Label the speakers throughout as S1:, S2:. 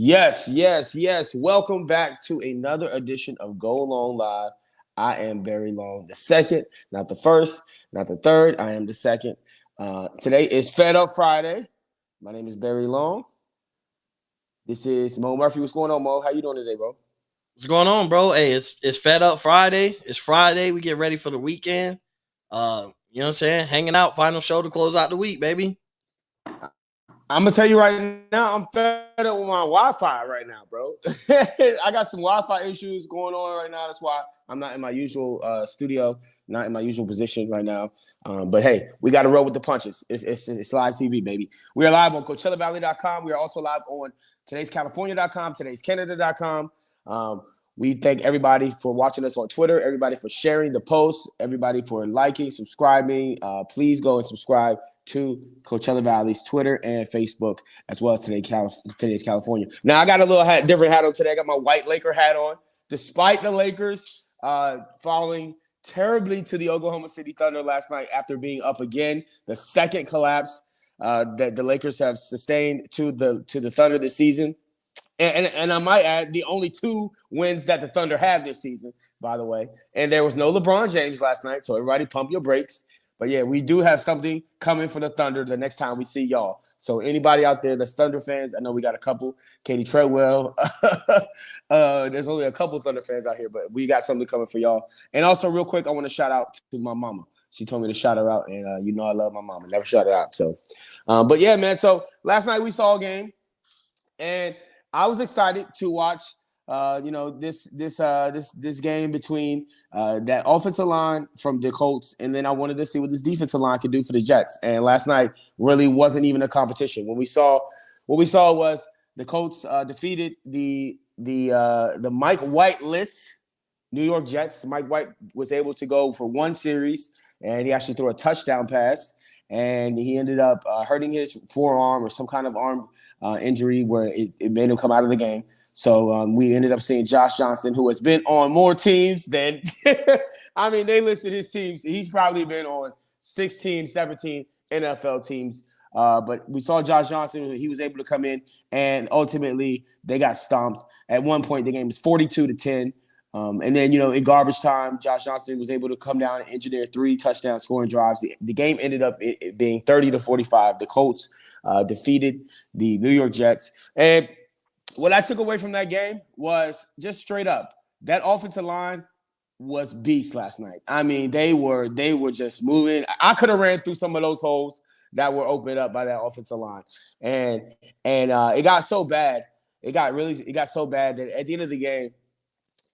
S1: Yes. Welcome back to another edition of Go Long Live. I am Barry Long, the second, not the first, not the third. I am the second. Today is Fed Up Friday. My name is Barry Long. This is Mo Murphy. What's going on, Mo? How you doing today, bro?
S2: What's going on, bro? Hey, it's Fed Up Friday. It's Friday. We get ready for the weekend. You know what I'm saying? Hanging out, final show to close out the week, baby.
S1: I'm gonna tell you right now, I'm fed up with my Wi-Fi right now, bro. I got some Wi-Fi issues going on right now. That's why I'm not in my usual studio, not in my usual position right now. But hey, we got to roll with the punches. It's live TV, baby. We are live on CoachellaValley.com. We are also live on today'scalifornia.com, today'scanada.com. We thank everybody for watching us on Twitter, everybody for sharing the posts, everybody for liking, subscribing. Please go and subscribe to Coachella Valley's Twitter and Facebook, as well as Today's California. Now, I got a little different hat on today. I got my white Laker hat on. Despite the Lakers falling terribly to the Oklahoma City Thunder last night after being up again, the second collapse that the Lakers have sustained to the Thunder this season. And I might add, the only two wins that the Thunder have this season, by the way. And there was no LeBron James last night, so everybody pump your brakes. But yeah, we do have something coming for the Thunder the next time we see y'all. So anybody out there that's Thunder fans, I know we got a couple. Katie Treadwell. There's only a couple Thunder fans out here, but we got something coming for y'all. And also, real quick, I want to shout out to my mama. She told me to shout her out, and you know I love my mama. Never shout her out. So, but yeah, man. So last night we saw a game, and I was excited to watch, this game between that offensive line from the Colts, and then I wanted to see what this defensive line could do for the Jets. And last night really wasn't even a competition. What we saw was the Colts defeated the Mike White-less New York Jets. Mike White was able to go for one series, and he actually threw a touchdown pass. And he ended up hurting his forearm or some kind of arm injury where it made him come out of the game. So we ended up seeing Josh Johnson, who has been on more teams than – I mean, they listed his teams. He's probably been on 16, 17 NFL teams. But we saw Josh Johnson. He was able to come in, and ultimately they got stomped. At one point, the game was 42-10. And then, in garbage time, Josh Johnson was able to come down and engineer 3 touchdown scoring drives. The game ended up being 30-45. The Colts defeated the New York Jets. And what I took away from that game was just straight up, that offensive line was beast last night. I mean, they were just moving. I could have ran through some of those holes that were opened up by that offensive line. And it got so bad. It got so bad that at the end of the game,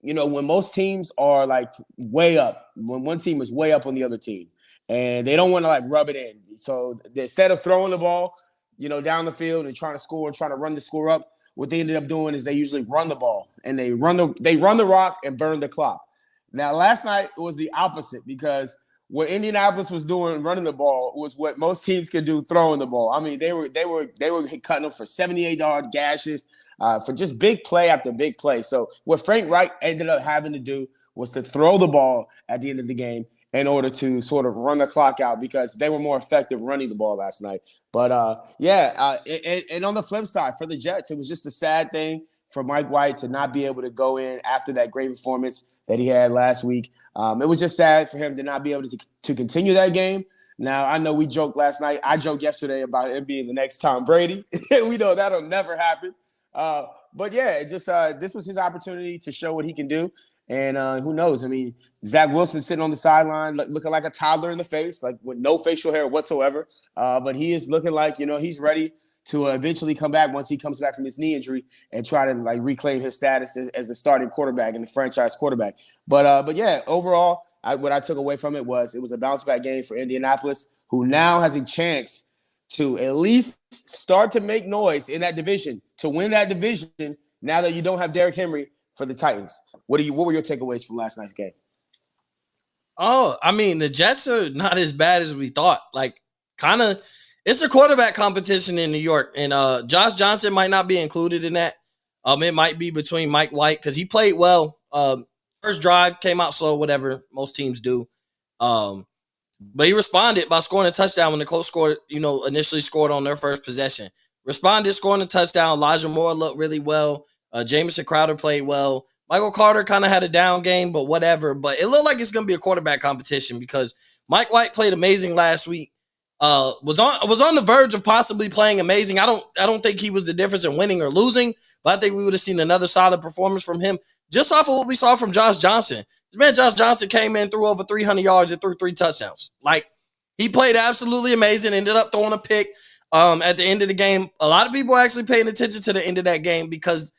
S1: when most teams are like way up, when one team is way up on the other team, and they don't want to like rub it in. So instead of throwing the ball, down the field and trying to score and trying to run the score up, what they ended up doing is they usually run the ball and they run the rock and burn the clock. Now, last night it was the opposite, because what Indianapolis was doing running the ball was what most teams could do throwing the ball. I mean, they were cutting them for 78-yard gashes for just big play after big play. So what Frank Reich ended up having to do was to throw the ball at the end of the game in order to sort of run the clock out, because they were more effective running the ball last night. But and on the flip side for the Jets, it was just a sad thing for Mike White to not be able to go in after that great performance that he had last week. It was just sad for him to not be able to continue that game. Now, I know we joked last night. I joked yesterday about him being the next Tom Brady. We know that'll never happen. But yeah, this was his opportunity to show what he can do. And who knows? I mean, Zach Wilson sitting on the sideline looking like a toddler in the face, like with no facial hair whatsoever. But he is looking like, he's ready to eventually come back once he comes back from his knee injury and try to like reclaim his status as the starting quarterback and the franchise quarterback. But yeah, overall, what I took away from it was a bounce back game for Indianapolis, who now has a chance to at least start to make noise in that division, to win that division now that you don't have Derrick Henry for the Titans. What were your takeaways from last night's game?
S2: Oh, I mean, the Jets are not as bad as we thought. Like, kind of, it's a quarterback competition in New York, and Josh Johnson might not be included in that. It might be between Mike White, because he played well. First drive came out slow, whatever most teams do. But he responded by scoring a touchdown when the Colts initially scored on their first possession. responded, scoring a touchdown. Elijah Moore looked really well. Jamison Crowder played well. Michael Carter kind of had a down game, but whatever. But it looked like it's going to be a quarterback competition because Mike White played amazing last week. Was on the verge of possibly playing amazing. I don't think he was the difference in winning or losing, but I think we would have seen another solid performance from him just off of what we saw from Josh Johnson. This man, Josh Johnson, came in, threw over 300 yards and threw 3 touchdowns. Like, he played absolutely amazing, ended up throwing a pick at the end of the game. A lot of people actually paying attention to the end of that game because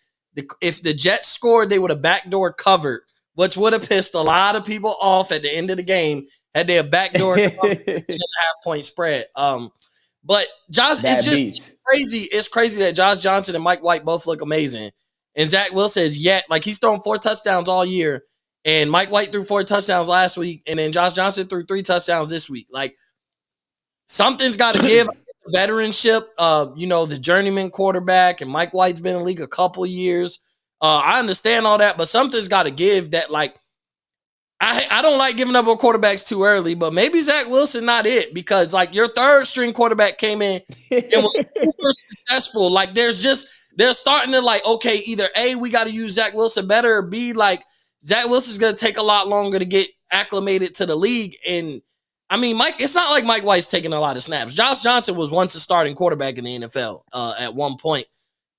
S2: if the Jets scored, they would have backdoor covered, which would have pissed a lot of people off at the end of the game had they a backdoor 2.5-point spread. But Josh, it's just crazy. It's crazy that Josh Johnson and Mike White both look amazing. And Zach Wilson is like he's thrown 4 touchdowns all year. And Mike White threw 4 touchdowns last week. And then Josh Johnson threw 3 touchdowns this week. Like, something's got to give. Veteranship, the journeyman quarterback, and Mike White's been in the league a couple years. I understand all that, but something's got to give that, like, I don't like giving up on quarterbacks too early, but maybe Zach Wilson not it because, like, your third string quarterback came in and was super successful. Like, they're starting to, like, okay, either A, we got to use Zach Wilson better, or B, like, Zach Wilson's going to take a lot longer to get acclimated to the league. And I mean, it's not like Mike White's taking a lot of snaps. Josh Johnson was once a starting quarterback in the NFL at one point.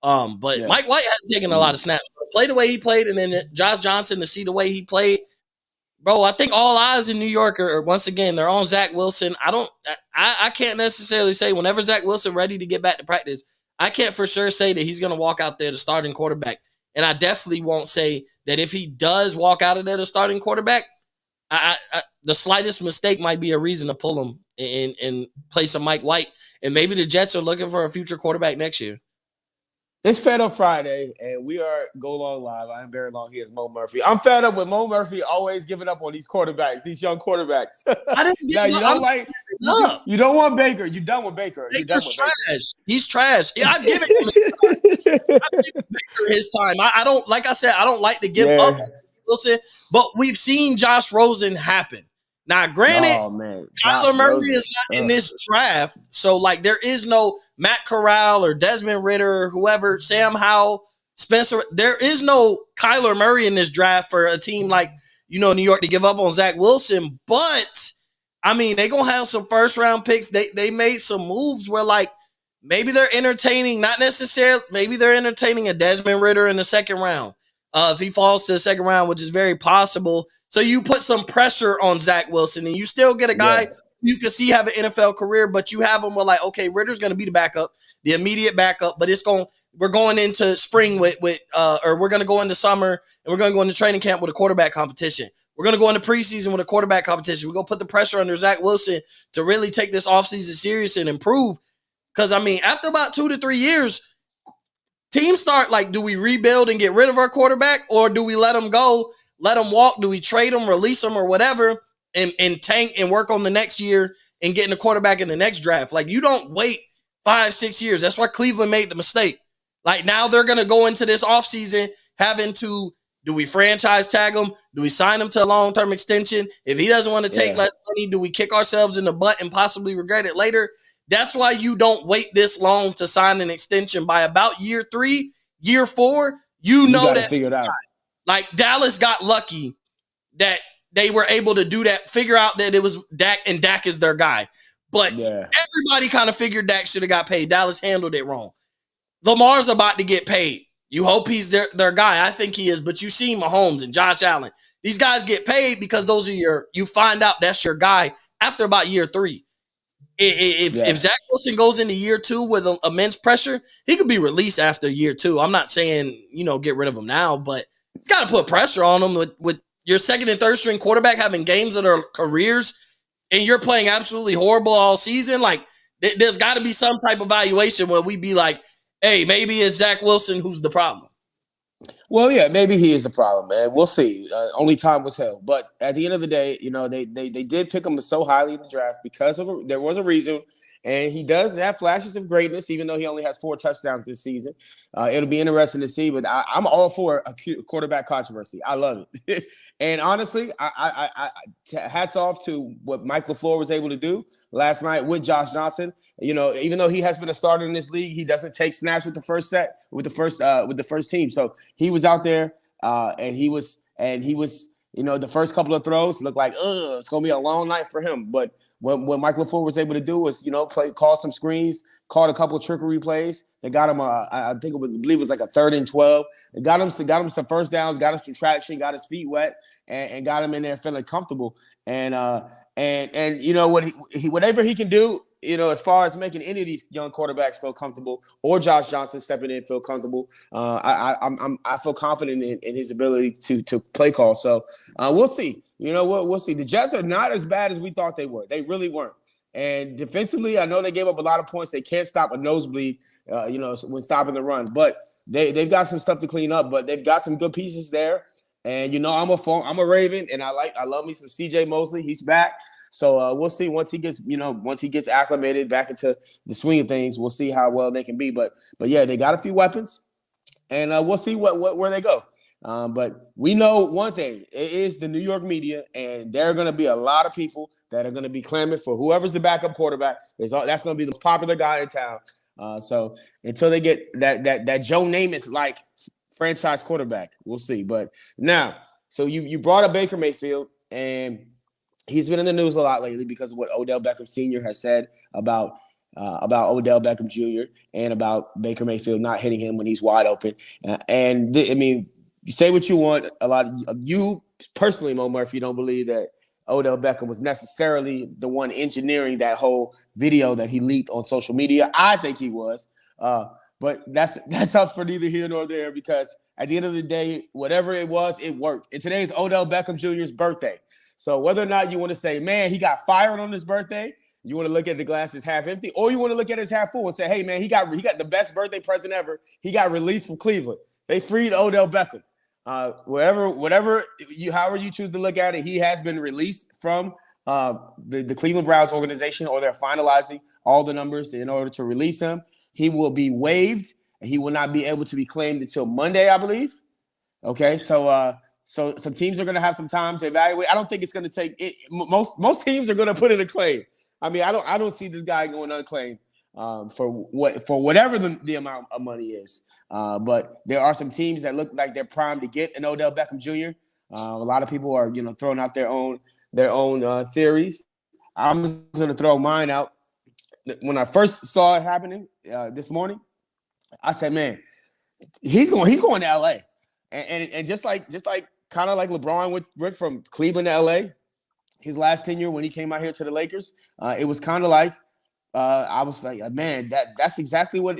S2: But yeah. Mike White hasn't taken a lot of snaps. Play the way he played, and then Josh Johnson to see the way he played. Bro, I think all eyes in New York are once again, they're on Zach Wilson. I can't necessarily say whenever Zach Wilson ready to get back to practice, I can't for sure say that he's going to walk out there the starting quarterback. And I definitely won't say that if he does walk out of there the starting quarterback, the slightest mistake might be a reason to pull him in place of Mike White. And maybe the Jets are looking for a future quarterback next year.
S1: It's Fed Up Friday, and we are Go Long Live. I am very long. He is Mo Murphy. I'm fed up with Mo Murphy always giving up on these quarterbacks, these young quarterbacks. You don't want Baker. You're done with Baker.
S2: Baker's trash. He's trash. Yeah, I give it Baker his time. I don't, like I said, I don't like to give up Wilson, but we've seen Josh Rosen happen. Now, granted, Kyler Murray is not in this draft, so like there is no Matt Corral or Desmond Ridder or whoever, Sam Howell, Spencer. There is no Kyler Murray in this draft for a team like New York to give up on Zach Wilson. But I mean, they gonna have some first round picks. They made some moves where like maybe they're entertaining, not necessarily. Maybe they're entertaining a Desmond Ridder in the second round. If he falls to the second round, which is very possible. So you put some pressure on Zach Wilson and you still get a guy you can see have an NFL career, but you have him with like, okay, Ritter's going to be the backup, the immediate backup, but we're going into spring or we're going to go into summer and we're going to go into training camp with a quarterback competition. We're going to go into preseason with a quarterback competition. We're going to put the pressure under Zach Wilson to really take this offseason serious and improve. Because, I mean, after about 2 to 3 years, teams start like, do we rebuild and get rid of our quarterback or do we let him go? Let him walk? Do we trade him, release him, or whatever, and tank and work on the next year and getting a quarterback in the next draft? Like, you don't wait 5-6 years. That's why Cleveland made the mistake. Like, now they're going to go into this offseason having to, do we franchise tag him? Do we sign him to a long-term extension? If he doesn't want to take less money, do we kick ourselves in the butt and possibly regret it later? That's why you don't wait this long to sign an extension. By about year 3, year 4, you know that's figured out. Like, Dallas got lucky that they were able to do that, figure out that it was Dak, and Dak is their guy. But everybody kind of figured Dak should have got paid. Dallas handled it wrong. Lamar's about to get paid. You hope he's their guy. I think he is. But you see Mahomes and Josh Allen. These guys get paid because those are you find out that's your guy after about year 3. If Zach Wilson goes into year 2 with immense pressure, he could be released after year 2. I'm not saying, get rid of him now, but it's got to put pressure on them with your second and third string quarterback having games of their careers and you're playing absolutely horrible all season. Like, there's got to be some type of evaluation where we be like, hey, maybe it's Zach Wilson who's the problem.
S1: Well, yeah, maybe he is the problem, man. We'll see. Only time will tell. But at the end of the day, they did pick him so highly in the draft because there was a reason, and he does have flashes of greatness, even though he only has 4 touchdowns this season. It'll be interesting to see, but I'm all for a quarterback controversy. I love it, and honestly, hats off to what Mike LaFleur was able to do last night with Josh Johnson. Even though he has been a starter in this league, he doesn't take snaps with the first team. So he was out there, and he was, the first couple of throws looked like, it's gonna be a long night for him. But what Mike LaFleur was able to do was, call some screens, called a couple of trickery plays. They got him, I believe it was like a 3rd and 12. They got him some first downs, got him some traction, got his feet wet, and got him in there feeling comfortable. And whatever he can do, as far as making any of these young quarterbacks feel comfortable, or Josh Johnson stepping in feel comfortable, I feel confident in his ability to play call. So we'll see. We'll see. The Jets are not as bad as we thought they were. They really weren't. And defensively, I know they gave up a lot of points. They can't stop a nosebleed, when stopping the run. But they've got some stuff to clean up. But they've got some good pieces there. And I'm a Raven, and I love me some C.J. Mosley. He's back. So we'll see once he gets acclimated back into the swing of things. We'll see how well they can be. But yeah, they got a few weapons, and we'll see where they go. But we know one thing: it is the New York media, and there are going to be a lot of people that are going to be clamoring for whoever's the backup quarterback. That's going to be the most popular guy in town. So until they get that Joe Namath like franchise quarterback, we'll see. But now, so you brought up Baker Mayfield, and he's been in the news a lot lately because of what Odell Beckham Sr. has said about Odell Beckham Jr. and about Baker Mayfield not hitting him when he's wide open. You say what you want. A lot of you personally, Mo Murphy, don't believe that Odell Beckham was necessarily the one engineering that whole video that he leaked on social media. I think he was. But that's up for neither here nor there, because at the end of the day, whatever it was, it worked. And today is Odell Beckham Jr.'s birthday. So whether or not you want to say, man, he got fired on his birthday, you want to look at the glass as half empty, or you want to look at it as half full and say, hey, man, he got the best birthday present ever. He got released from Cleveland. They freed Odell Beckham. However you choose to look at it, he has been released from the Cleveland Browns organization, or they're finalizing all the numbers in order to release him. He will be waived, and he will not be able to be claimed until Monday, I believe. Okay, so some teams are going to have some time to evaluate. I don't think it's going to take it. Most teams are going to put in a claim. I mean, I don't see this guy going unclaimed for whatever the amount of money is. But there are some teams that look like they're primed to get an Odell Beckham Jr. A lot of people are throwing out their own theories. I'm just going to throw mine out. When I first saw it happening this morning, I said, man, he's going to LA. And just like kind of like LeBron went from Cleveland to LA, his last tenure when he came out here to the Lakers, it was kind of like I was like, man, that's exactly what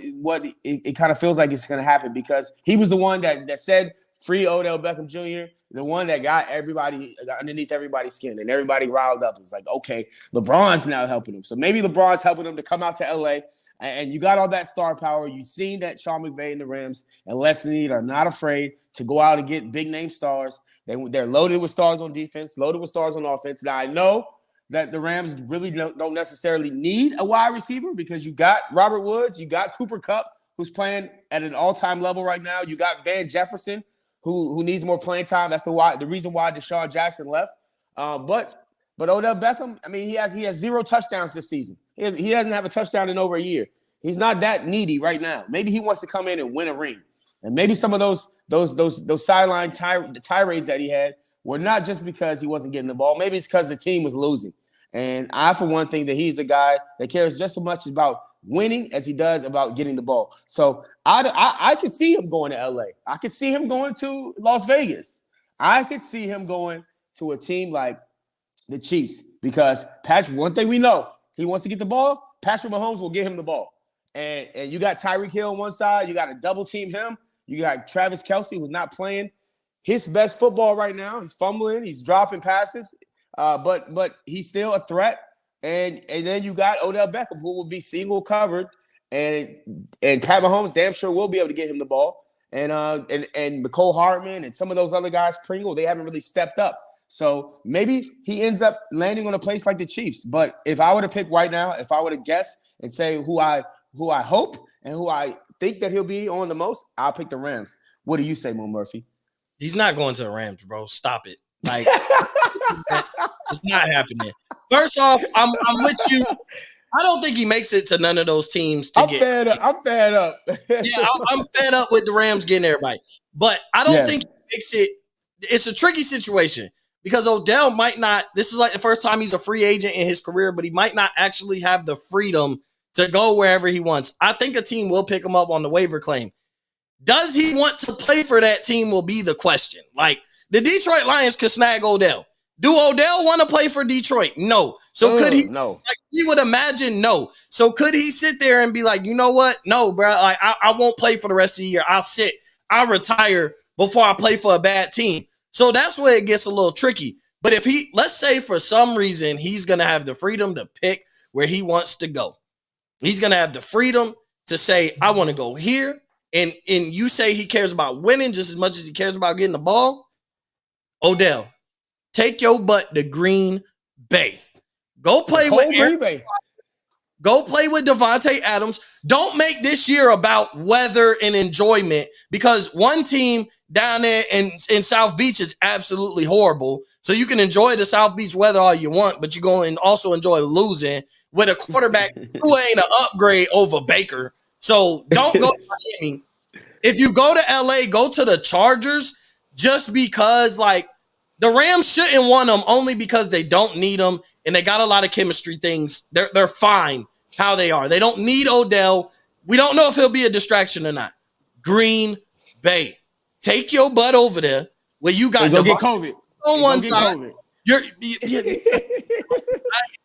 S1: it kind of feels like it's going to happen, because he was the one that said free Odell Beckham Jr., the one that got everybody underneath everybody's skin, and everybody riled up. It's like, okay, LeBron's now helping him. So maybe LeBron's helping him to come out to LA, and you got all that star power. You've seen that Sean McVay and the Rams and Les Snead are not afraid to go out and get big-name stars. They're loaded with stars on defense, loaded with stars on offense. Now, I know that the Rams really don't necessarily need a wide receiver, because you got Robert Woods, you got Cooper Kupp, who's playing at an all-time level right now. You got Van Jefferson, who needs more playing time. That's the reason why Deshaun Jackson left. But Odell Beckham, I mean, he has 0 touchdowns this season. He doesn't have a touchdown in over a year. He's not that needy right now. Maybe he wants to come in and win a ring. And maybe some of those sideline tirades that he had were not just because he wasn't getting the ball. Maybe it's because the team was losing. And I, for one, think that he's a guy that cares just as much about winning as he does about getting the ball. So I could see him going to LA. I could see him going to Las Vegas. I could see him going to a team like the Chiefs, because one thing we know, he wants to get the ball. Patrick Mahomes will get him the ball. And you got Tyreek Hill on one side. You got to double team him. You got Travis Kelce, who's not playing his best football right now. He's fumbling. He's dropping passes. But he's still a threat. And then you got Odell Beckham, who will be single covered. And Pat Mahomes damn sure will be able to get him the ball. and McCole Hardman and some of those other guys, Pringle, they haven't really stepped up. So maybe he ends up landing on a place like the Chiefs. But if I were to pick right now, if I were to guess and say who I hope and who I think that he'll be on the most, I'll pick the Rams. What do you say, Mo Murphy?
S2: He's not going to the Rams, bro. Stop it. Like, it's not happening. First off, I'm with you. I don't think he makes it to none of those teams.
S1: I'm fed up.
S2: Yeah, I'm fed up with the Rams getting everybody. But I don't think he makes it. It's a tricky situation because Odell might not. This is like the first time he's a free agent in his career, but he might not actually have the freedom to go wherever he wants. I think a team will pick him up on the waiver claim. Does he want to play for that team will be the question. Like, the Detroit Lions could snag Odell. Do Odell want to play for Detroit? No. So could he?
S1: No.
S2: Like, we would imagine no. So could he sit there and be like, you know what? No, bro. Like, I won't play for the rest of the year. I'll retire before I play for a bad team. So that's where it gets a little tricky. But if let's say for some reason he's going to have the freedom to pick where he wants to go. He's going to have the freedom to say, I want to go here. And you say he cares about winning just as much as he cares about getting the ball. Odell, take your butt to Green Bay. Go play with Green Bay. Go play with Devontae Adams. Don't make this year about weather and enjoyment because one team down there in South Beach is absolutely horrible. So you can enjoy the South Beach weather all you want, but you're going to also enjoy losing with a quarterback who ain't an upgrade over Baker. So don't go to Miami. If you go to LA, go to the Chargers just because, like, the Rams shouldn't want them only because they don't need them and they got a lot of chemistry things. They're fine how they are. They don't need Odell. We don't know if he'll be a distraction or not. Green Bay. Take your butt over there where you got
S1: go get COVID
S2: on one side.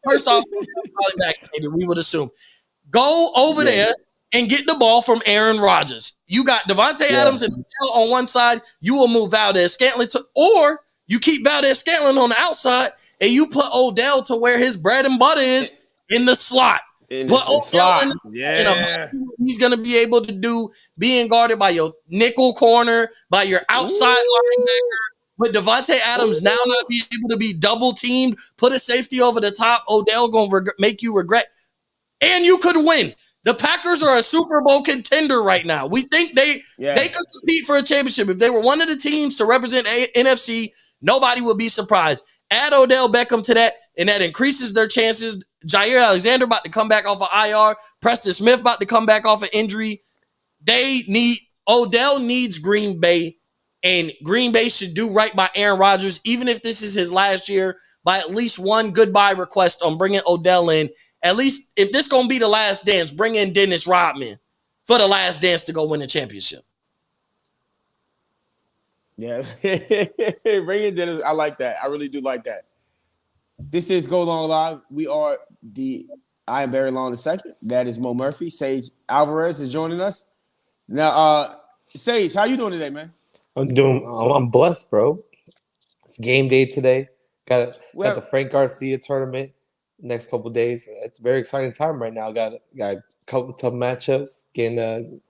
S2: First off, probably vaccinated, we would assume. Go over there and get the ball from Aaron Rodgers. You got Devontae Adams and Odell on one side. You will move Valdez-Scantling or you keep Valdez-Scantling on the outside and you put Odell to where his bread and butter is in the slot. Put Odell in the slot. He's going to be able to do being guarded by your nickel corner, by your outside linebacker. But Devontae Adams now not being able to be double teamed, put a safety over the top. Odell going to make you regret. And you could win. The Packers are a Super Bowl contender right now. We think they could compete for a championship. If they were one of the teams to represent NFC, nobody would be surprised. Add Odell Beckham to that, and that increases their chances. Jair Alexander about to come back off of IR. Preston Smith about to come back off of injury. Odell needs Green Bay, and Green Bay should do right by Aaron Rodgers, even if this is his last year, by at least one goodbye request on bringing Odell in. At least if this going to be the last dance, bring in Dennis Rodman for the last dance to go win the championship.
S1: Yeah. Bring in Dennis. I like that. I really do like that. This is Go Long Live. We are I am Barry Long II. That is Mo Murphy. Sage Alvarez is joining us. Now, Sage, how you doing today, man?
S3: I'm blessed, bro. It's game day today. Got the Frank Garcia tournament next couple of days. It's a very exciting time right now. Got a couple of tough matchups. Getting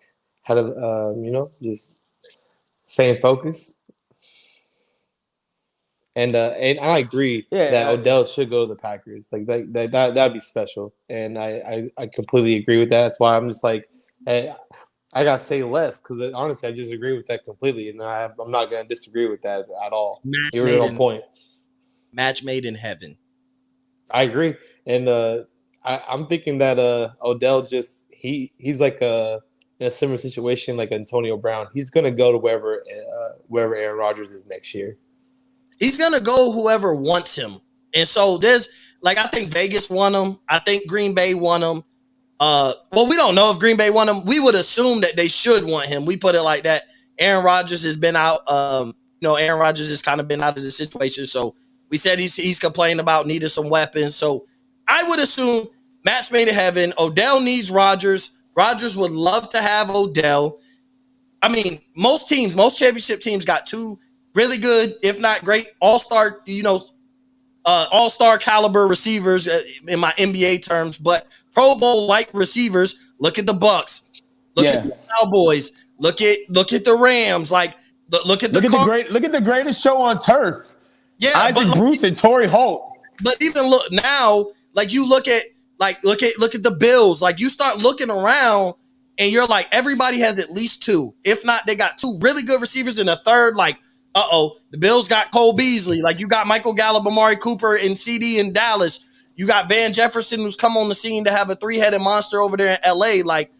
S3: just staying focused. And I agree that Odell should go to the Packers. Like that'd be special. And I completely agree with that. That's why I'm just like, hey, I gotta say less because honestly, I just agree with that completely, and I'm not gonna disagree with that at all. You're on point.
S2: Match made in heaven.
S3: I agree, and I'm thinking that Odell he's like in a similar situation like Antonio Brown. He's gonna go to wherever Aaron Rodgers is next year.
S2: He's gonna go whoever wants him, and so there's I think Vegas won him. I think Green Bay won him. Well, we don't know if Green Bay won him. We would assume that they should want him. We put it like that. Aaron Rodgers has been out. Aaron Rodgers has kind of been out of the situation. So we said he's complaining about needing some weapons. So I would assume match made in heaven. Odell needs Rodgers. Rodgers would love to have Odell. I mean, most championship teams got two really good, if not great, all-star, all-star caliber receivers in my NBA terms, but Pro Bowl like receivers. Look at the Bucks. Look at the Cowboys. Look at the Rams. Like look at
S1: the greatest show on turf.
S2: Yeah,
S1: Isaac Bruce and Torrey Holt.
S2: But even look now, like you look at the Bills. Like you start looking around, and you're like, everybody has at least two. If not, they got two really good receivers in a third. Like, the Bills got Cole Beasley. Like you got Michael Gallup, Amari Cooper, and CD in Dallas. You got Van Jefferson, who's come on the scene to have a three-headed monster over there in LA. Like,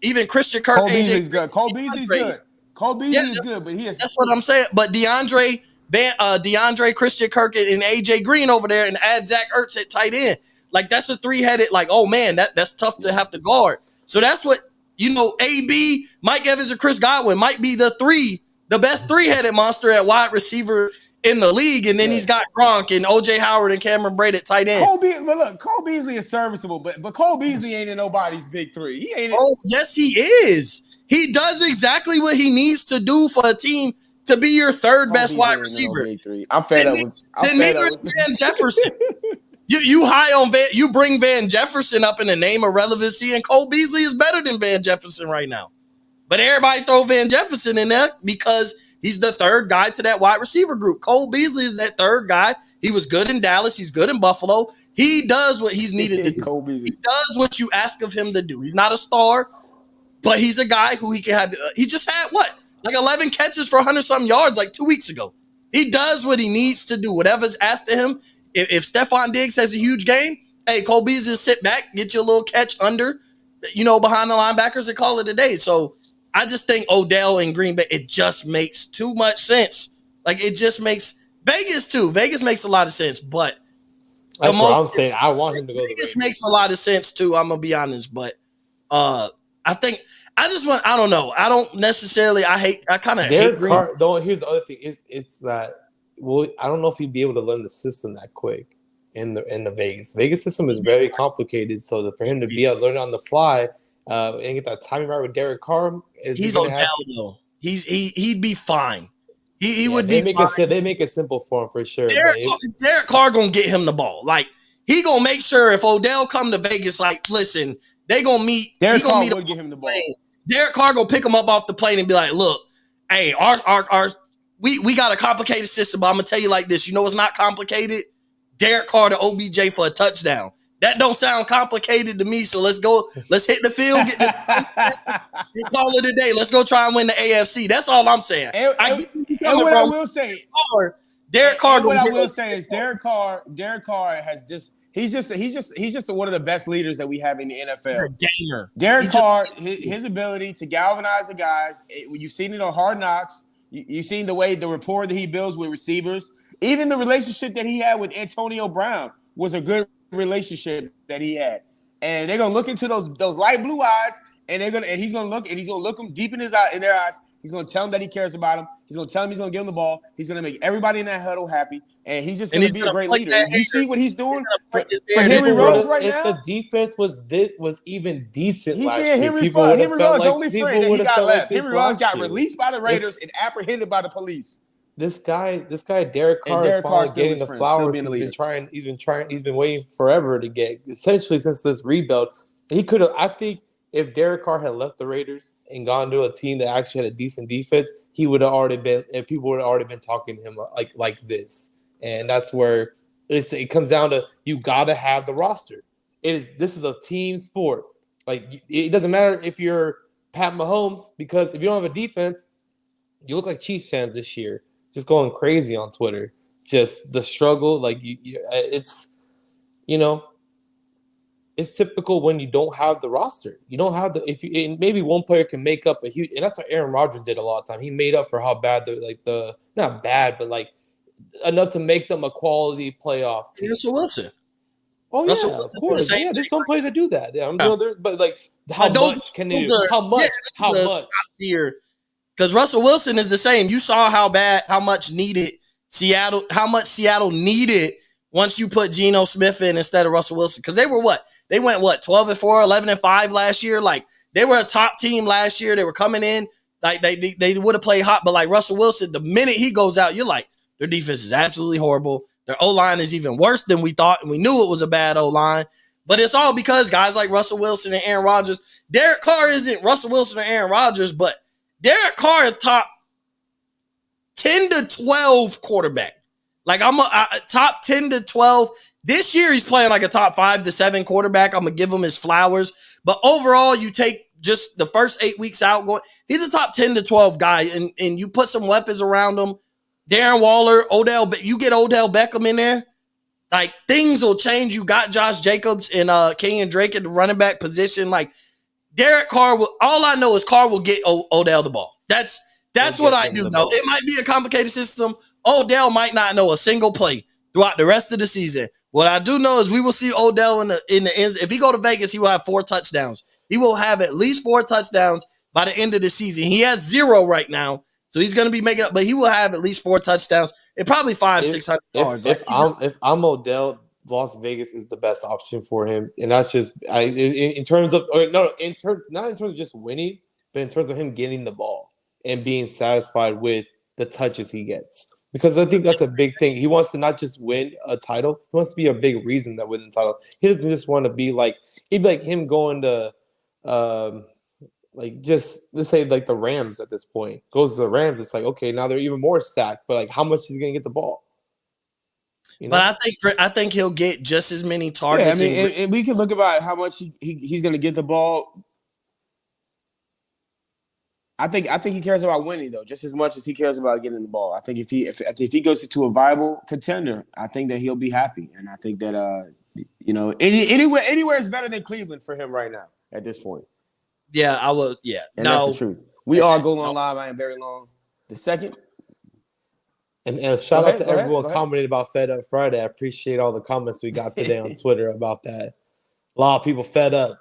S2: even Christian Kirk.
S1: Cole Beasley's good. Cole Beasley's good. Cole Beasley is good, but
S2: that's what I'm saying. But DeAndre, Christian Kirk, and AJ Green over there, and add Zach Ertz at tight end. Like that's a three-headed. Like, oh man, that's tough to have to guard. So that's what AB, Mike Evans, and Chris Godwin might be the best three-headed monster at wide receiver in the league, and then he's got Gronk and OJ Howard and Cameron Brate at tight end.
S1: Cole Beasley is serviceable, but Cole Beasley ain't in nobody's big three. He ain't.
S2: Oh, yes, he is. He does exactly what he needs to do for a team to be your third best wide receiver.
S1: I'm fed up with.
S2: Neither is Van Jefferson. You bring Van Jefferson up in the name of relevancy, and Cole Beasley is better than Van Jefferson right now. But everybody throw Van Jefferson in there because he's the third guy to that wide receiver group. Cole Beasley is that third guy. He was good in Dallas. He's good in Buffalo. He does what he's needed to do. He does what you ask of him to do. He's not a star, but he's a guy who he can have. He just had 11 catches for 100-something yards like 2 weeks ago. He does what he needs to do. Whatever's asked of him. If Stephon Diggs has a huge game, hey, Cole Beasley just sit back, get you a little catch under, behind the linebackers and call it a day. So I just think Odell and Green Bay, it just makes too much sense. Like it just makes Vegas too. Vegas makes a lot of sense, but
S3: that's what I'm saying. I want him to go.
S2: Vegas makes a lot of sense too. I'm gonna be honest, but I think I don't know. I don't necessarily. I kind of hate Green Bay.
S3: Though here's the other thing: it's that. Well, I don't know if he'd be able to learn the system that quick in the Vegas system is very complicated. So for him to be able to learn on the fly and get that timing right with Derek Carr,
S2: he's Odell though. He'd be fine. He would be fine.
S3: They make it simple for him for sure.
S2: Derek Carr gonna get him the ball. Like he gonna make sure if Odell come to Vegas, like listen, they gonna meet.
S1: Derek Carr would give him the ball.
S2: Derek Carr gonna pick him up off the plane and be like, look, hey, we got a complicated system, but I'm gonna tell you like this. You know what's not complicated? Derek Carr to OBJ for a touchdown. That don't sound complicated to me. So let's go. Let's hit the field. Get this. Call it a day. Let's go try and win the AFC. That's all I'm saying.
S1: I will say,
S2: Derek Carr.
S1: What I will say is Derek Carr has just. He's just one of the best leaders that we have in the NFL.
S2: He's a gamer.
S1: Derek Carr, his ability to galvanize the guys. You've seen it on Hard Knocks. You've seen the rapport that he builds with receivers. Even the relationship that he had with Antonio Brown was a good relationship that he had. And they're gonna look into those light blue eyes, and he's gonna look them deep in their eyes. He's gonna tell them that he cares about them. He's gonna tell them he's gonna give them the ball. He's gonna make everybody in that huddle happy, and he's just gonna be a great leader. You see what he's doing for Henry Ruggs right now.
S3: If the defense was even decent last year,
S1: Henry Ruggs' only friend that he got left. Henry Ruggs got released by the Raiders and apprehended by the police.
S3: This guy, Derek Carr, is finally getting the flowers. He's been waiting forever to get, essentially since this rebuild. He could have, I think, if Derek Carr had left the Raiders and gone to a team that actually had a decent defense, he would have already been, and people would have already been talking to him like this. And that's where it comes down to, you gotta have the roster. This is a team sport. Like, it doesn't matter if you're Pat Mahomes, because if you don't have a defense, you look like Chiefs fans this year, just going crazy on Twitter. Just the struggle, it's typical when you don't have the roster. You don't have maybe one player can make up a huge, and that's what Aaron Rodgers did a lot of time. He made up for how bad not bad, but enough to make them a quality playoff team.
S2: Russell Wilson.
S3: Oh yeah, of course. Yeah, there's some players that do that. Yeah, but how much can they do? How much?
S2: Here, because Russell Wilson is the same. You saw how much Seattle needed once you put Geno Smith in instead of Russell Wilson. Because they were what? They went 12-4, 11-5 last year. Like, they were a top team last year. They were coming in. Like, they would have played hot. But like Russell Wilson, the minute he goes out, you're like, their defense is absolutely horrible. Their O-line is even worse than we thought, and we knew it was a bad O-line. But it's all because guys like Russell Wilson and Aaron Rodgers. Derek Carr isn't Russell Wilson or Aaron Rodgers, but Derek Carr is top 10 to 12 quarterback. Like I'm a top 10 to 12. This year he's playing like a top 5 to 7 quarterback. I'm gonna give him his flowers. But overall, you take just the first 8 weeks out, he's a top 10 to 12 guy, and you put some weapons around him. Darren Waller, you get Odell Beckham in there. Like things will change. You got Josh Jacobs and Kenyon Drake at the running back position. Like Derek Carr all I know is Carr will get Odell the ball. That's what I do know. It might be a complicated system. Odell might not know a single play throughout the rest of the season. What I do know is we will see Odell in the end. If he go to Vegas, he will have 4 touchdowns. He will have at least 4 touchdowns by the end of the season. He has 0 right now, so he's going to be making up. But he will have at least 4 touchdowns and probably 500-600 yards.
S3: If I'm Odell, Las Vegas is the best option for him, and that's just in terms of not in terms of just winning, but in terms of him getting the ball and being satisfied with the touches he gets. Because I think that's a big thing. He wants to not just win a title; he wants to be a big reason that wins the title. He doesn't just want to be like he'd be like him going to, like just let's say like the Rams at this point goes to the Rams. It's like okay, now they're even more stacked. But like, how much is he gonna get the ball?
S2: You know? But I think he'll get just as many targets.
S1: Yeah, I mean, and we can look about how much he's gonna get the ball. I think he cares about winning though, just as much as he cares about getting the ball. I think if he goes to a viable contender, I think that he'll be happy, and I think that anywhere is better than Cleveland for him right now at this point.
S2: Yeah, I was. Yeah,
S1: and that's the truth. We all go on live. I ain't very long. The second,
S3: and shout out to everyone commenting about Fed Up Friday. I appreciate all the comments we got today on Twitter about that. A lot of people fed up.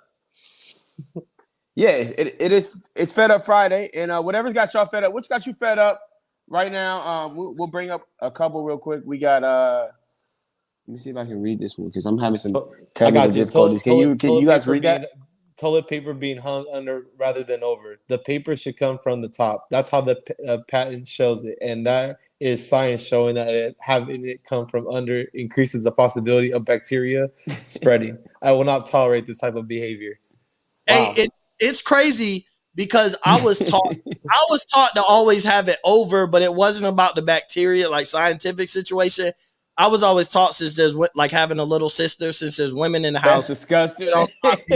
S1: Yeah, it's Fed Up Friday, and whatever's got y'all fed up, what's got you fed up right now? We'll bring up a couple real quick. We got let me see if I can read this one because I'm having some technical difficulties. Can you guys read that?
S3: Toilet paper being hung under rather than over. The paper should come from the top. That's how the patent shows it, and that is science showing that having it come from under increases the possibility of bacteria spreading. I will not tolerate this type of behavior.
S2: Wow. Hey, it's crazy because I was taught to always have it over, but it wasn't about the bacteria, like scientific situation. I was always taught since there's like having a little sister, since there's women in the house.
S1: That's disgusting.
S2: You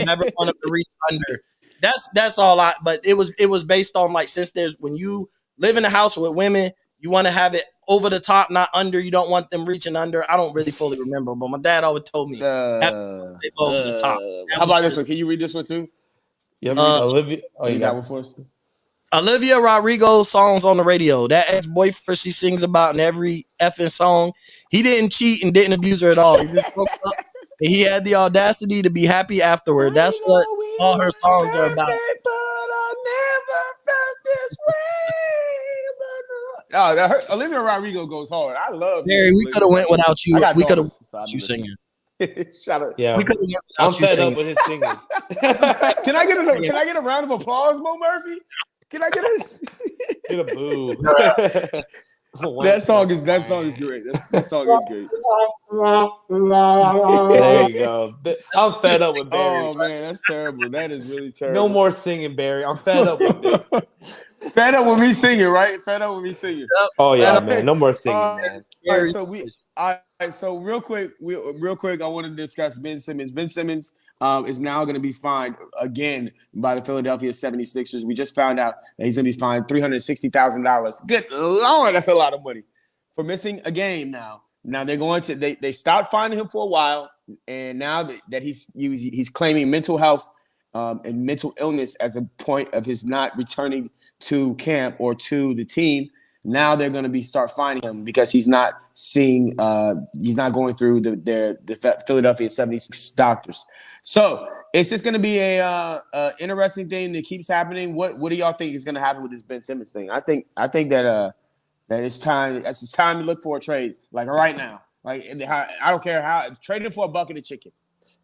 S2: never want them to reach under. That's all but it was based on like since there's when you live in a house with women, you want to have it over the top, not under. You don't want them reaching under. I don't really fully remember, but my dad always told me over the top.
S1: How about this one? Can you read this one too?
S3: Yeah, Olivia. Oh,
S1: you got one for us?
S2: Olivia Rodrigo songs on the radio. That ex-boyfriend she sings about in every effing song. He didn't cheat and didn't abuse her at all. He just broke up, and he had the audacity to be happy afterward. That's what all her songs are about. But I never felt this
S1: way. Oh, Olivia Rodrigo goes hard. I love.
S2: Barry, we could have went without you. We could have you singing.
S1: Shut up.
S3: Yeah, I'm fed up with his singing.
S1: Can I get a round of applause, Mo Murphy? Can I get
S3: a boo?
S1: That song is great. That song is great.
S3: There you go. I'm fed up with Barry.
S1: Oh man, that's terrible. That is really terrible.
S3: No more singing, Barry. I'm fed up with it.
S1: Fed up with me singing, right? Fed up with me singing.
S3: Oh yeah, man. No more singing, man.
S1: All right, so real quick, I want to discuss Ben Simmons. Ben Simmons is now going to be fined again by the Philadelphia 76ers. We just found out that he's going to be fined $360,000. Good Lord, that's a lot of money for missing a game now. Now they're going to they stopped finding him for a while, and now that he's claiming mental health and mental illness as a point of his not returning to camp or to the team. Now they're going to start finding him because he's not going through the Philadelphia 76 doctors. So it's just going to be a interesting thing that keeps happening. What do y'all think is going to happen with this Ben Simmons thing? I think that it's time. It's time to look for a trade, like right now. Like I don't care how trade him for a bucket of chicken.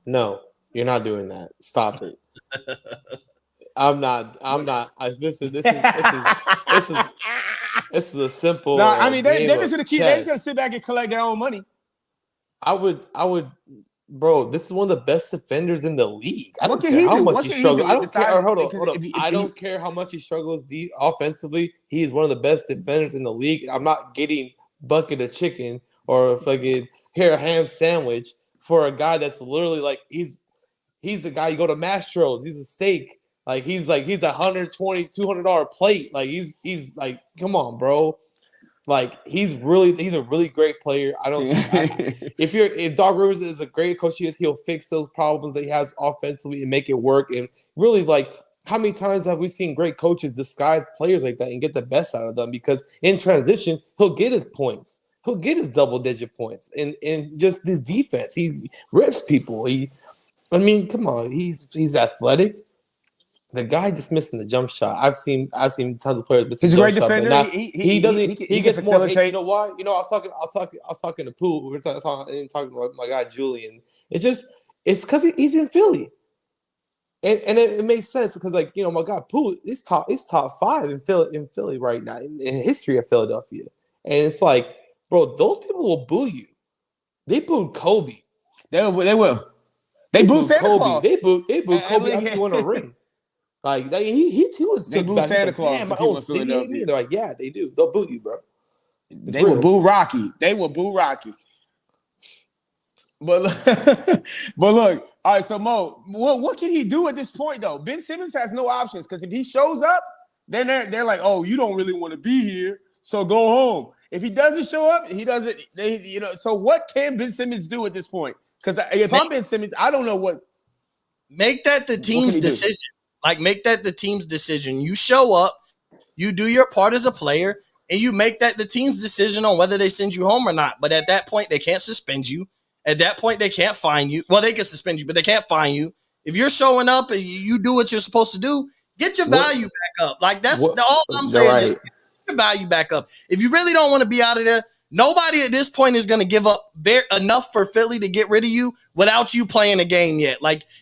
S3: No, you're not doing that. Stop it. I'm not. This is a simple.
S1: No, I mean they're just gonna sit back and collect their own money.
S3: I would Bro, this is one of the best defenders in the league. I
S1: What
S3: don't
S1: can
S3: care
S1: he
S3: how
S1: do?
S3: much
S1: What
S3: he
S1: can he
S3: struggles.
S1: do
S3: I don't
S1: besides-
S3: care. Hold
S1: because
S3: on.
S1: if
S3: I don't care how much he struggles offensively. He is one of the best defenders in the league. I'm not getting bucket of chicken or a fucking ham sandwich for a guy that's literally like he's the guy you go to Mastro's. He's a steak. He's $120, $200 plate. He's like, come on, bro. He's a really great player. If Doc Rivers is a great coach, he'll fix those problems that he has offensively and make it work. And really, how many times have we seen great coaches disguise players like that and get the best out of them? Because in transition, he'll get his points. He'll get his double-digit points. And just his defense, he rips people. Come on, he's athletic. The guy just missing the jump shot. I've seen tons of players miss
S1: He's a
S3: the
S1: great
S3: jump shot,
S1: defender.
S3: but
S1: He
S3: doesn't. He gets more hate.
S1: facilitate.
S3: You know why? I was talking to Pooh. We were talking about my guy Julian. It's because he's in Philly, and it makes sense because my guy Pooh is top 5 in Philly right now in history of Philadelphia, and it's like, bro, those people will boo you. They booed Kobe.
S1: They will. They booed Santa
S3: Kobe.
S1: Claus.
S3: They booed Kobe after he won a ring. He was.
S1: They boo Santa Claus.
S3: Man, my own city. They're like, yeah, they do. They'll boo you, bro.
S1: They will boo Rocky. But look, all right. So Mo, what can he do at this point though? Ben Simmons has no options because if he shows up, then they're like, oh, you don't really want to be here, so go home. If he doesn't show up, he doesn't. So what can Ben Simmons do at this point? Because if I'm Ben Simmons, I don't know what.
S2: Make that the team's decision. Make that the team's decision. You show up, you do your part as a player, and you make that the team's decision on whether they send you home or not. But at that point, they can't suspend you. At that point, they can't fine you. Well, they can suspend you, but they can't fine you. If you're showing up and you do what you're supposed to do, get your value back up. That's all I'm saying is get your value back up. If you really don't want to be out of there, nobody at this point is going to give up enough for Philly to get rid of you without you playing a game yet.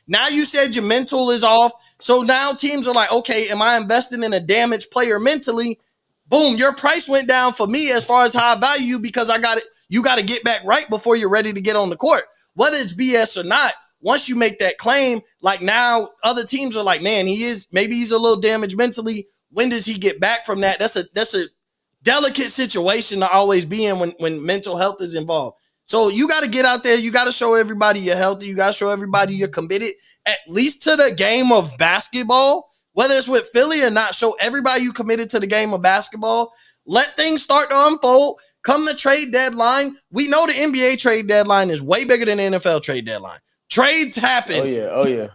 S2: Now you said your mental is off. So now teams are like, okay, am I investing in a damaged player mentally? Boom, your price went down for me as far as how I value you because I got it. You got to get back right before you're ready to get on the court. Whether it's BS or not, once you make that claim, now other teams are like, man, maybe he's a little damaged mentally. When does he get back from that? That's a delicate situation to always be in when mental health is involved. So you got to get out there. You got to show everybody you're healthy. You got to show everybody you're committed, at least to the game of basketball, whether it's with Philly or not. Show everybody you committed to the game of basketball. Let things start to unfold. Come the trade deadline. We know the NBA trade deadline is way bigger than the NFL trade deadline. Trades happen.
S1: Oh, yeah.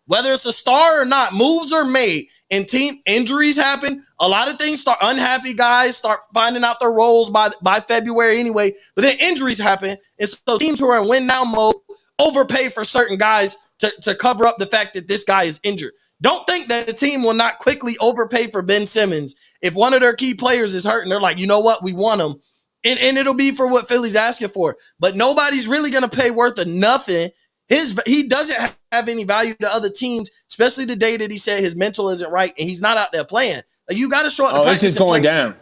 S2: Whether it's a star or not, moves are made and team injuries happen. A lot of things start. Unhappy guys start finding out their roles by February anyway. But then injuries happen. And so teams who are in win now mode overpay for certain guys to cover up the fact that this guy is injured. Don't think that the team will not quickly overpay for Ben Simmons if one of their key players is hurt and they're like, you know what, we want him. And it'll be for what Philly's asking for. But nobody's really going to pay worth of nothing. He doesn't have any value to other teams, especially the day that he said his mental isn't right and he's not out there playing. You got to show up.
S1: It's just going down.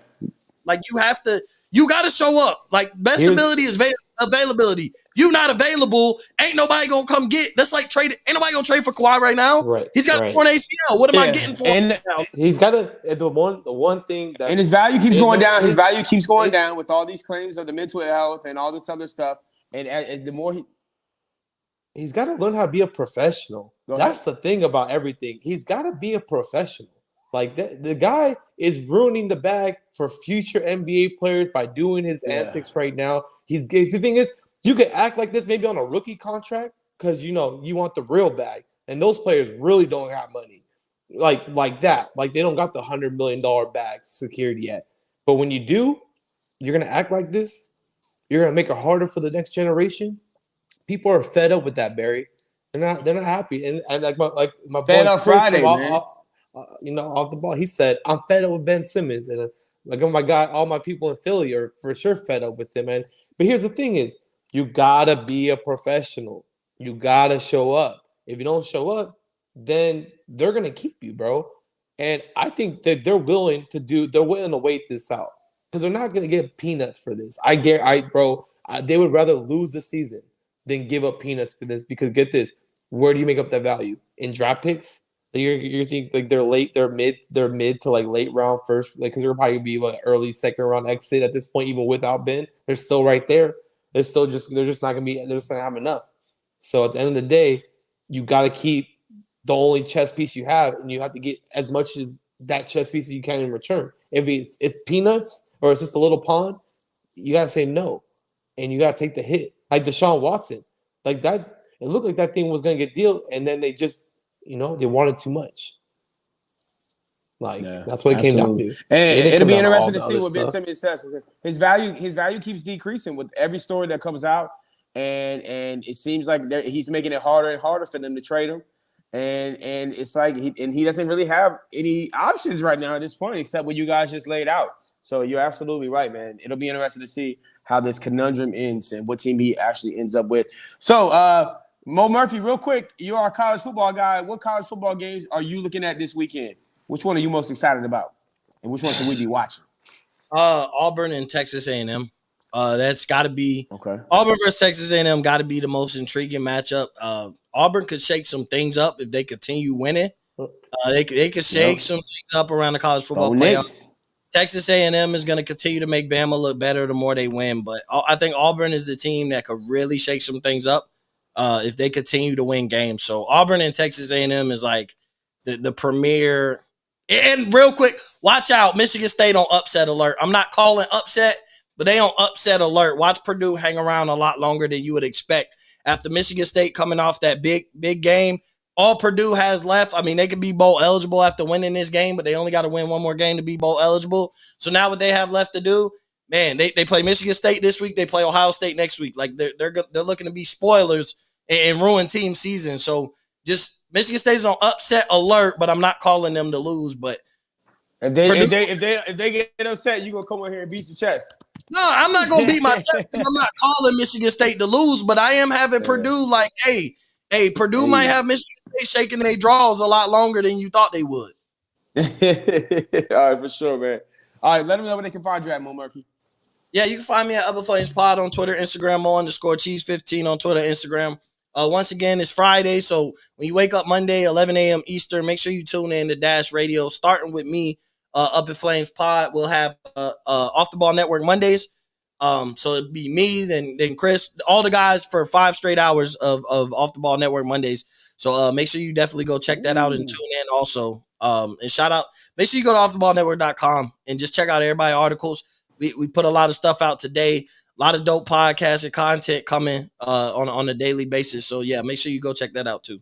S2: You got to show up. Best ability is availability. You not available, ain't nobody gonna come get. That's like trade. Ain't nobody gonna trade for Kawhi right now.
S3: Right.
S2: He's got a torn ACL. What am I getting for him now?
S3: He's got the one thing that,
S1: and his value keeps going down. His value keeps going down with all these claims of the mental health and all this other stuff. And the more
S3: he's got to learn how to be a professional. That's the thing about everything. He's got to be a professional. The guy is ruining the bag for future NBA players by doing his antics right now. The thing is, you could act like this maybe on a rookie contract because you want the real bag, and those players really don't have money like that. They don't got the $100 million bag secured yet. But when you do, you're gonna act like this. You're gonna make it harder for the next generation. People are fed up with that, Barry. They're not happy, and my
S1: fed
S3: boy
S1: up Friday, man.
S3: Off the ball, he said, "I'm fed up with Ben Simmons," and oh my God, all my people in Philly are for sure fed up with him. But here's the thing: is you gotta be a professional. You gotta show up. If you don't show up, then they're gonna keep you, bro. And I think that they're willing to wait this out because they're not gonna get peanuts for this. They would rather lose the season than give up peanuts for this. Because get this, where do you make up that value? In draft picks? You think like they're mid to like late round first, like because they're probably gonna be like early second round exit at this point, even without Ben. They're still right there. They're just not gonna have enough. So at the end of the day, you got to keep the only chess piece you have, and you have to get as much as that chess piece as you can in return. If it's peanuts or it's just a little pawn, you gotta say no, and you gotta take the hit. Like Deshaun Watson, like that. It looked like that thing was gonna get deal, and then they just. They wanted too much. That's what it came down to.
S1: And it'll be interesting to see what Ben Simmons says. His value keeps decreasing with every story that comes out, and it seems like he's making it harder and harder for them to trade him. And it's like he doesn't really have any options right now at this point, except what you guys just laid out. So you're absolutely right, man. It'll be interesting to see how this conundrum ends and what team he actually ends up with. So, Mo Murphy, real quick, you are a college football guy. What college football games are you looking at this weekend? Which one are you most excited about? And which one should we be watching?
S2: Auburn and Texas A&M. That's got to be
S1: okay.
S2: Auburn versus Texas A&M got to be the most intriguing matchup. Auburn could shake some things up if they continue winning. They could shake some things up around the college football playoff. Texas A&M is going to continue to make Bama look better the more they win, but I think Auburn is the team that could really shake some things up. If they continue to win games. So Auburn and Texas A&M is like the premier. And real quick, watch out. Michigan State on upset alert. I'm not calling upset, but they on upset alert. Watch Purdue hang around a lot longer than you would expect. After Michigan State coming off that big game, all Purdue has left, I mean, they could be bowl eligible after winning this game, but they only got to win one more game to be bowl eligible. So now what they have left to do, man, they play Michigan State this week. They play Ohio State next week. Like they're looking to be spoilers and ruin team season. So just Michigan State's on upset alert, but I'm not calling them to lose. But
S1: if they get upset, you gonna come on here and beat your chest.
S2: No, I'm not gonna beat my chest. I'm not calling Michigan State to lose, but I am having Purdue like, hey, Purdue might have Michigan State shaking their draws a lot longer than you thought they would.
S1: All right, for sure, man. All right, let them know where they can find you at, Mo Murphy.
S2: Yeah, you can find me at Upper Flames Pod on Twitter, Instagram, _Cheese15 on Twitter, Instagram. Once again, it's Friday, so when you wake up Monday, 11 a.m. Eastern, make sure you tune in to Dash Radio. Starting with me, Up in Flames Pod, we'll have Off the Ball Network Mondays. So it'd be me, then Chris, all the guys for 5 straight hours of Off the Ball Network Mondays. So make sure you definitely go check that out and tune in also. And shout out, make sure you go to offtheballnetwork.com and just check out everybody's articles. We put a lot of stuff out today. A lot of dope podcasts and content coming on a daily basis. So, yeah, make sure you go check that out, too.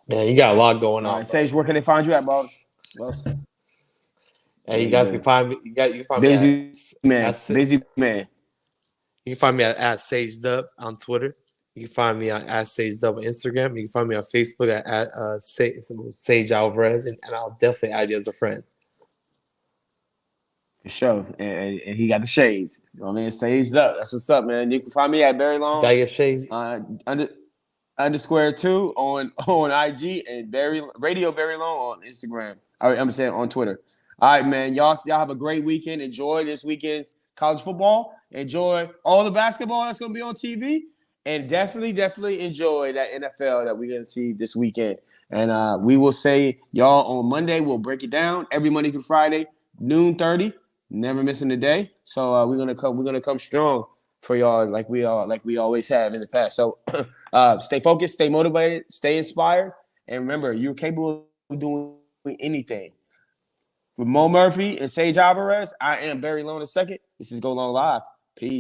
S3: Man, you got a lot going on.
S1: Right, Sage, where can they find you at, boss?
S3: Hey, you guys can find me. You can find
S1: Busy
S3: me
S1: Busy man.
S3: You can find me at Sage Dub on Twitter. You can find me at Sage Dub on Instagram. You can find me on Facebook at Sage Alvarez, and I'll definitely add you as a friend.
S1: For sure. And he got the shades. You know what I mean? Saged up. That's what's up, man. You can find me at Barry Long.
S3: Got your shade.
S1: _2 on IG and Radio Barry Long on Instagram. I'm saying on Twitter. All right, man. Y'all have a great weekend. Enjoy this weekend's college football. Enjoy all the basketball that's going to be on TV. And definitely enjoy that NFL that we're going to see this weekend. And we will say y'all on Monday, we'll break it down every Monday through Friday, noon 30. Never missing a day. So we're gonna come strong for y'all like we always have in the past. So stay focused, stay motivated, stay inspired, and remember, you're capable of doing anything. With Mo Murphy and Sage Alvarez, I am Barry Long II. This is Go Long Live. Peace.